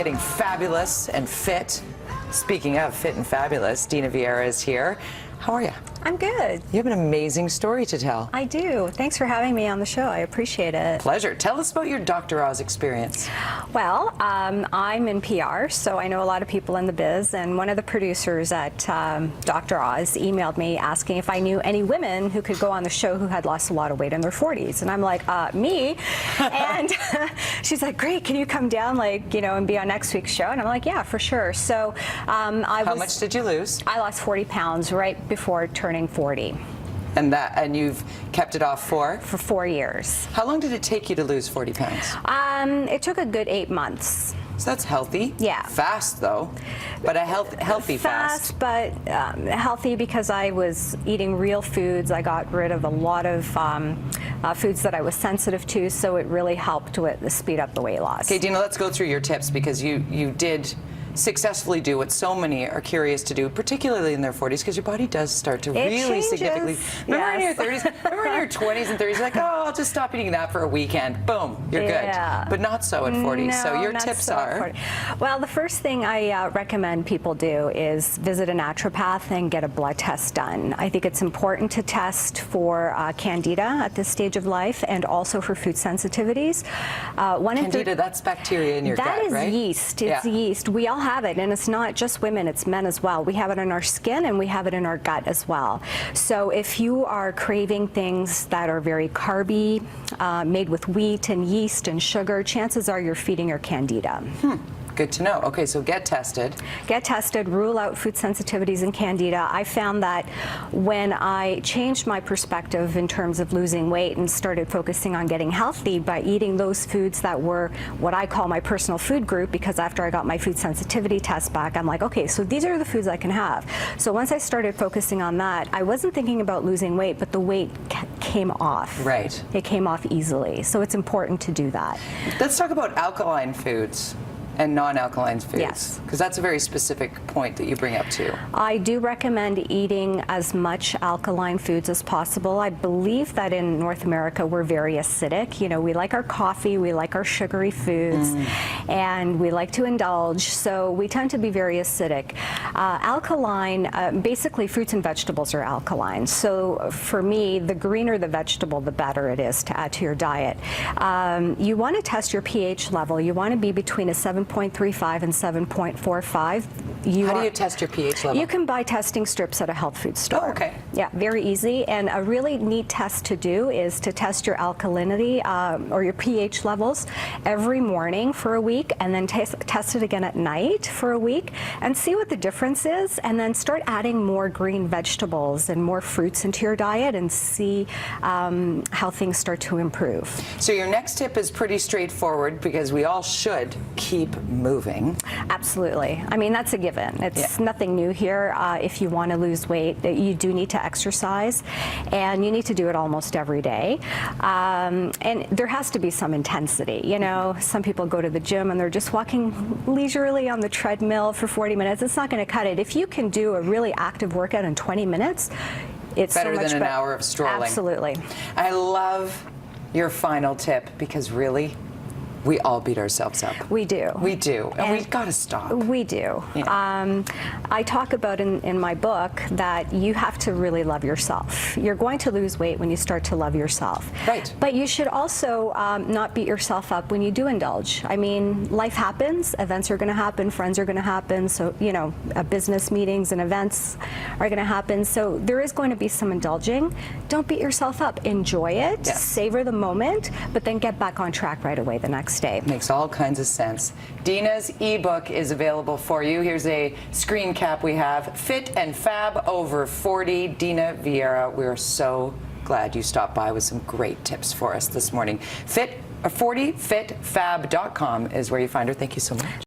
getting fabulous and fit. Speaking of fit and fabulous, Dina Vieira is here. How are you? I'm good. You have an amazing story to tell. I do. Thanks for having me on the show. I appreciate it. Pleasure. Tell us about your Dr. Oz experience. Well, I'm in PR, so I know a lot of people in the biz, and one of the producers at Dr. Oz emailed me asking if I knew any women who could go on the show who had lost a lot of weight in their 40s. And I'm like, me? And she's like, great, can you come down, like, you know, and be on next week's show? And I'm like, yeah, for sure. So How much did you lose? I lost 40 pounds right before turning 40. And you've kept it off for? For 4 years. How long did it take you to lose 40 pounds? It took a good 8 months. So that's healthy. Yeah. Fast, though. But a healthy fast. But healthy because I was eating real foods. I got rid of a lot of foods that I was sensitive to, so it really helped with speed up the weight loss. Okay, Dina, let's go through your tips, because you did successfully do what so many are curious to do, particularly in their 40s, because your body does start to really significantly. Remember in your 30s, remember in your 20s and 30s, like, oh, I'll just stop eating that for a weekend. Boom, you're good. But not so at 40. No, so your tips are? Well, the first thing I recommend people do is visit a naturopath and get a blood test done. I think it's important to test for candida at this stage of life, and also for food sensitivities. Candida, that's bacteria in your gut, right? That is yeast. It's yeast. We all have it, and it's not just women, it's men as well. We have it in our skin and we have it in our gut as well. So if you are craving things that are very carby, made with wheat and yeast and sugar, chances are you're feeding your candida. Good to know. Okay, so get tested. Get tested, rule out food sensitivities and candida. I found that when I changed my perspective in terms of losing weight and started focusing on getting healthy by eating those foods that were what I call my personal food group, because after I got my food sensitivity test back, I'm like, okay, so these are the foods I can have. So once I started focusing on that, I wasn't thinking about losing weight, but the weight came off. Right. It came off easily. So it's important to do that. Let's talk about alkaline foods and non-alkaline foods. Yes. Because that's a very specific point that you bring up too. I do recommend eating as much alkaline foods as possible. I believe that in North America we're very acidic. You know, we like our coffee, we like our sugary foods, and we like to indulge, so we tend to be very acidic. Alkaline, basically fruits and vegetables are alkaline. So for me, the greener the vegetable, the better it is to add to your diet. You want to test your pH level. You want to be between a 7.35 and 7.45. How do you test your pH level? You can buy testing strips at a health food store. Oh, okay. Yeah, very easy. And a really neat test to do is to test your alkalinity or your pH levels every morning for a week, and then test it again at night for a week, and see what the difference is, and then start adding more green vegetables and more fruits into your diet, and see how things start to improve. So your next tip is pretty straightforward, because we all should keep moving. Absolutely. I mean, that's a given. It's nothing new here. If you want to lose weight, you do need to exercise, and you need to do it almost every day. And there has to be some intensity. You know, some people go to the gym and they're just walking leisurely on the treadmill for 40 minutes. It's not going to cut it. If you can do a really active workout in 20 minutes, it's better so much than an hour of strolling. Absolutely. I love your final tip, because really, we all beat ourselves up. We do. We do. And we've got to stop. We do. Yeah. I talk about in my book that you have to really love yourself. You're going to lose weight when you start to love yourself. Right. But you should also not beat yourself up when you do indulge. I mean, life happens. Events are going to happen. Friends are going to happen. So, you know, business meetings and events are going to happen. So there is going to be some indulging. Don't beat yourself up. Enjoy it. Yes. Savor the moment, but then get back on track right away the next day. Makes all kinds of sense. Dina's ebook is available for you. Here's a screen cap we have. Fit and Fab Over 40, Dina Vieira. We're so glad you stopped by with some great tips for us this morning. 40fitfab.com is where you find her. Thank you so much.